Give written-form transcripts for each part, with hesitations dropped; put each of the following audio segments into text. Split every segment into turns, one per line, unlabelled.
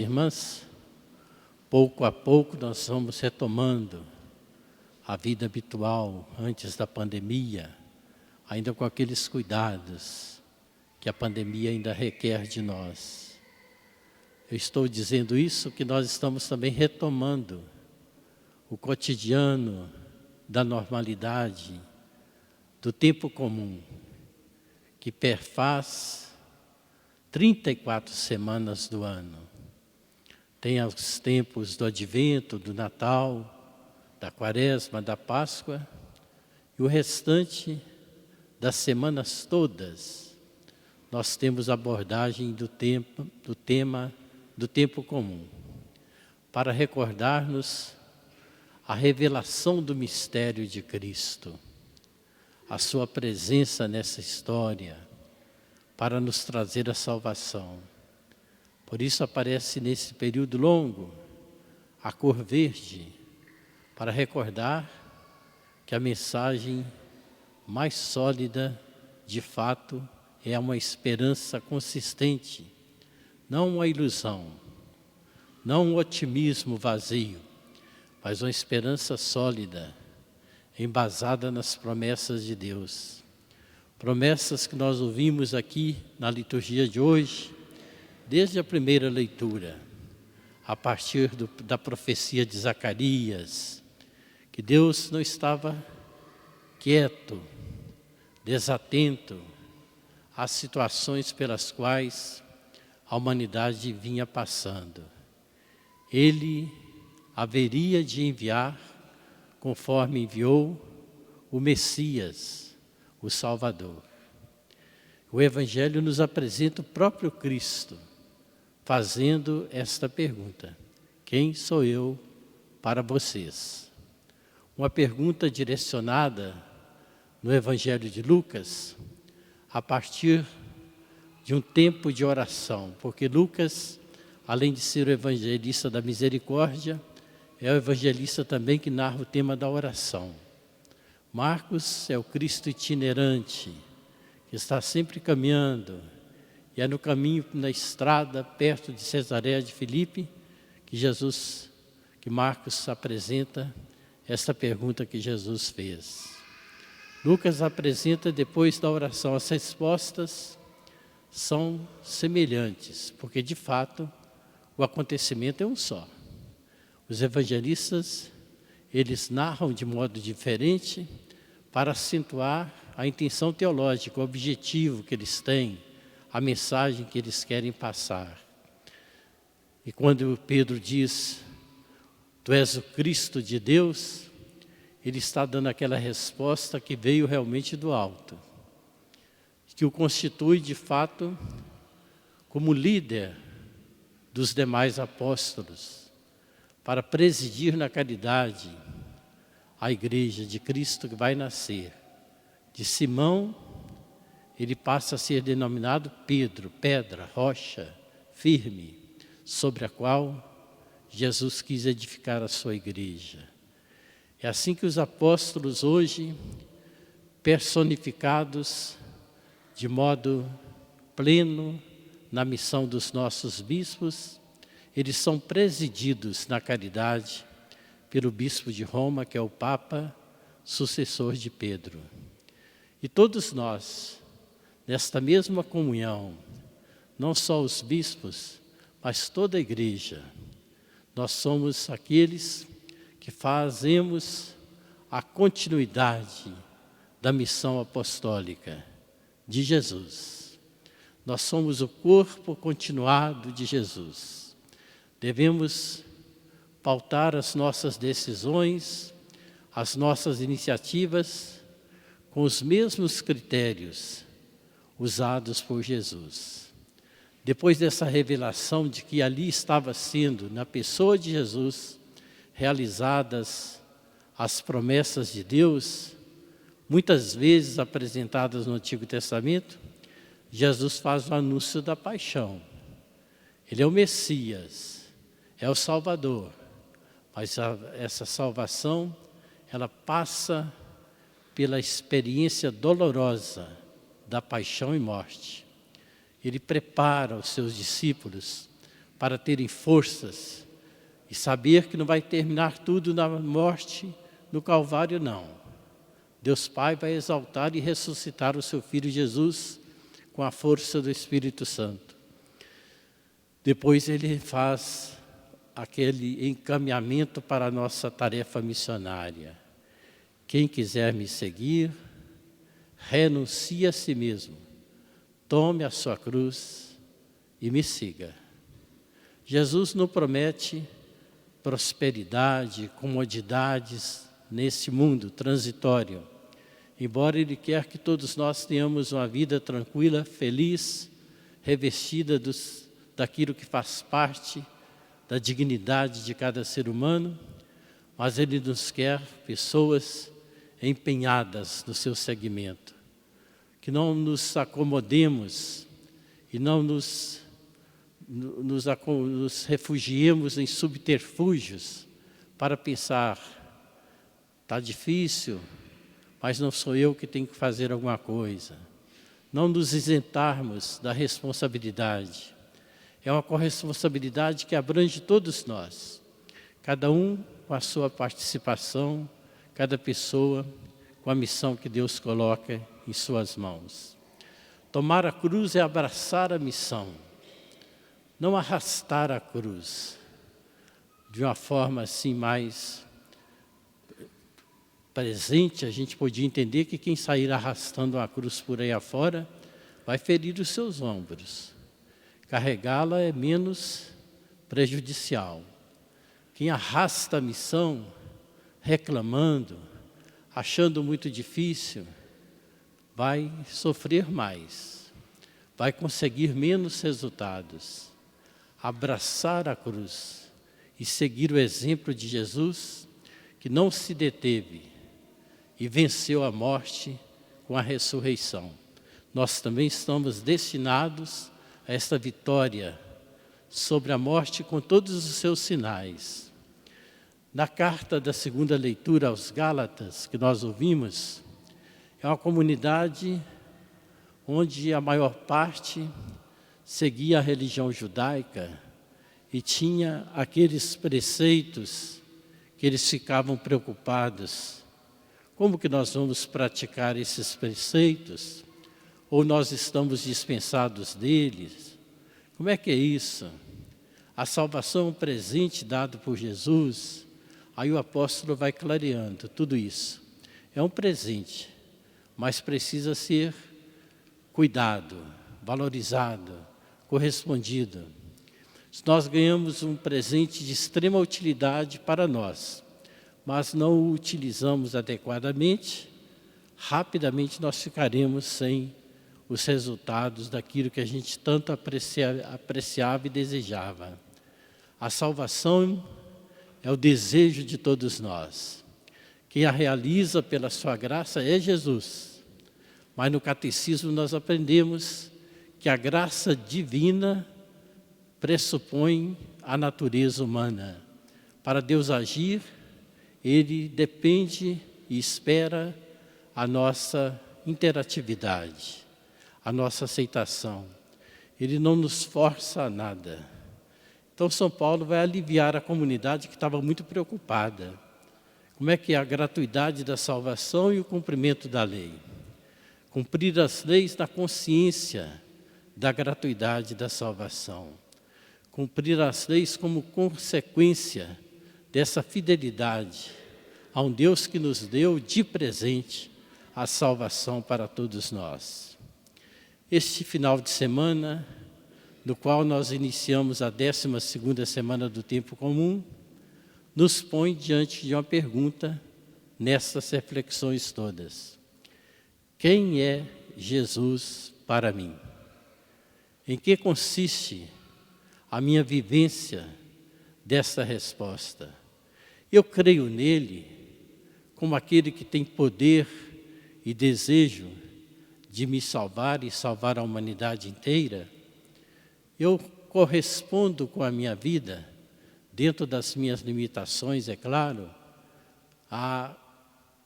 Irmãs, pouco a pouco nós vamos retomando a vida habitual antes da pandemia, ainda com aqueles cuidados que a pandemia ainda requer de nós. Eu estou dizendo isso que nós estamos também retomando o cotidiano da normalidade, do tempo comum, que perfaz 34 semanas do ano. Tem os tempos do Advento, do Natal, da Quaresma, da Páscoa, e o restante das semanas todas, nós temos a abordagem do tema do tempo comum, para recordar-nos a revelação do mistério de Cristo, a sua presença nessa história, para nos trazer a salvação. Por isso aparece nesse período longo a cor verde, para recordar que a mensagem mais sólida, de fato, é uma esperança consistente, não uma ilusão, não um otimismo vazio, mas uma esperança sólida, embasada nas promessas de Deus. Promessas que nós ouvimos aqui na liturgia de hoje, desde a primeira leitura, a partir da profecia de Zacarias, que Deus não estava quieto, desatento às situações pelas quais a humanidade vinha passando. Ele haveria de enviar, conforme enviou, o Messias, o Salvador. O Evangelho nos apresenta o próprio Cristo, fazendo esta pergunta: quem sou eu para vocês? Uma pergunta direcionada no Evangelho de Lucas, a partir de um tempo de oração, porque Lucas, além de ser o evangelista da misericórdia, é o evangelista também que narra o tema da oração. Marcos é o Cristo itinerante, que está sempre caminhando, e é no caminho, na estrada, perto de Cesareia de Filipe, que Marcos apresenta esta pergunta que Jesus fez. Lucas apresenta depois da oração, as respostas são semelhantes, porque de fato o acontecimento é um só. Os evangelistas, eles narram de modo diferente para acentuar a intenção teológica, o objetivo que eles têm, a mensagem que eles querem passar. E quando Pedro diz, tu és o Cristo de Deus, ele está dando aquela resposta que veio realmente do alto, que o constitui de fato como líder dos demais apóstolos, para presidir na caridade a igreja de Cristo que vai nascer. De Simão, ele passa a ser denominado Pedro, pedra, rocha, firme, sobre a qual Jesus quis edificar a sua igreja. É assim que os apóstolos hoje, personificados de modo pleno na missão dos nossos bispos, eles são presididos na caridade pelo bispo de Roma, que é o Papa, sucessor de Pedro. E todos nós, nesta mesma comunhão, não só os bispos, mas toda a igreja, nós somos aqueles que fazemos a continuidade da missão apostólica de Jesus. Nós somos o corpo continuado de Jesus. Devemos pautar as nossas decisões, as nossas iniciativas, com os mesmos critérios usados por Jesus. Depois dessa revelação de que ali estava sendo, na pessoa de Jesus, realizadas as promessas de Deus, muitas vezes apresentadas no Antigo Testamento, Jesus faz o anúncio da paixão. Ele é o Messias, é o Salvador, mas essa salvação, ela passa pela experiência dolorosa da paixão e morte. Ele prepara os seus discípulos para terem forças e saber que não vai terminar tudo na morte, no Calvário, não. Deus Pai vai exaltar e ressuscitar o seu Filho Jesus com a força do Espírito Santo. Depois Ele faz aquele encaminhamento para a nossa tarefa missionária. Quem quiser me seguir, renuncie a si mesmo, tome a sua cruz e me siga. Jesus não promete prosperidade, comodidades nesse mundo transitório, embora Ele quer que todos nós tenhamos uma vida tranquila, feliz, revestida daquilo que faz parte da dignidade de cada ser humano, mas Ele nos quer pessoas empenhadas no seu segmento, que não nos acomodemos e não nos refugiemos em subterfúgios para pensar, está difícil, mas não sou eu que tenho que fazer alguma coisa. Não nos isentarmos da responsabilidade. É uma corresponsabilidade que abrange todos nós, cada um com a sua participação, cada pessoa com a missão que Deus coloca em suas mãos. Tomar a cruz é abraçar a missão, não arrastar a cruz de uma forma assim mais presente. A gente podia entender que quem sair arrastando a cruz por aí afora vai ferir os seus ombros. Carregá-la é menos prejudicial. Quem arrasta a missão, reclamando, achando muito difícil, vai sofrer mais, vai conseguir menos resultados. Abraçar a cruz e seguir o exemplo de Jesus, que não se deteve e venceu a morte com a ressurreição. Nós também estamos destinados a esta vitória sobre a morte com todos os seus sinais. Na carta da segunda leitura aos Gálatas, que nós ouvimos, é uma comunidade onde a maior parte seguia a religião judaica e tinha aqueles preceitos que eles ficavam preocupados. Como que nós vamos praticar esses preceitos? Ou nós estamos dispensados deles? Como é que é isso? A salvação é um presente dado por Jesus. Aí o apóstolo vai clareando tudo isso. É um presente, mas precisa ser cuidado, valorizado, correspondido. Nós ganhamos um presente de extrema utilidade para nós, mas não o utilizamos adequadamente, rapidamente nós ficaremos sem os resultados daquilo que a gente tanto apreciava e desejava. A salvação é o desejo de todos nós. Quem a realiza pela sua graça é Jesus. Mas no catecismo nós aprendemos que a graça divina pressupõe a natureza humana. Para Deus agir, Ele depende e espera a nossa interatividade, a nossa aceitação. Ele não nos força a nada. Então São Paulo vai aliviar a comunidade que estava muito preocupada. Como é que é a gratuidade da salvação e o cumprimento da lei? Cumprir as leis na consciência da gratuidade da salvação. Cumprir as leis como consequência dessa fidelidade a um Deus que nos deu de presente a salvação para todos nós. Este final de semana, no qual nós iniciamos a 12ª semana do tempo comum, nos põe diante de uma pergunta nessas reflexões todas. Quem é Jesus para mim? Em que consiste a minha vivência dessa resposta? Eu creio nele como aquele que tem poder e desejo de me salvar e salvar a humanidade inteira? Eu correspondo com a minha vida, dentro das minhas limitações, é claro, à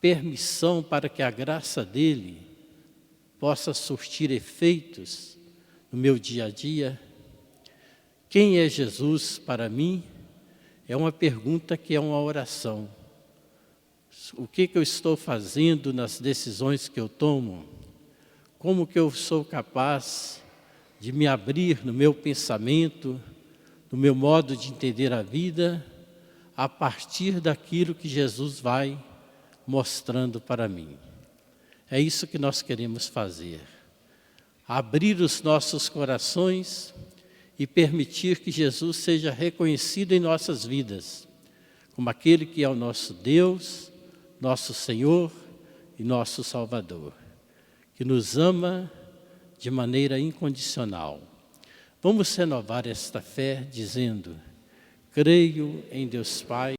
permissão para que a graça dele possa surtir efeitos no meu dia a dia? Quem é Jesus para mim? É uma pergunta que é uma oração. O que eu estou fazendo nas decisões que eu tomo? Como que eu sou capaz de me abrir no meu pensamento, no meu modo de entender a vida, a partir daquilo que Jesus vai mostrando para mim? É isso que nós queremos fazer. Abrir os nossos corações e permitir que Jesus seja reconhecido em nossas vidas, como aquele que é o nosso Deus, nosso Senhor e nosso Salvador, que nos ama de maneira incondicional. Vamos renovar esta fé dizendo: creio em Deus Pai,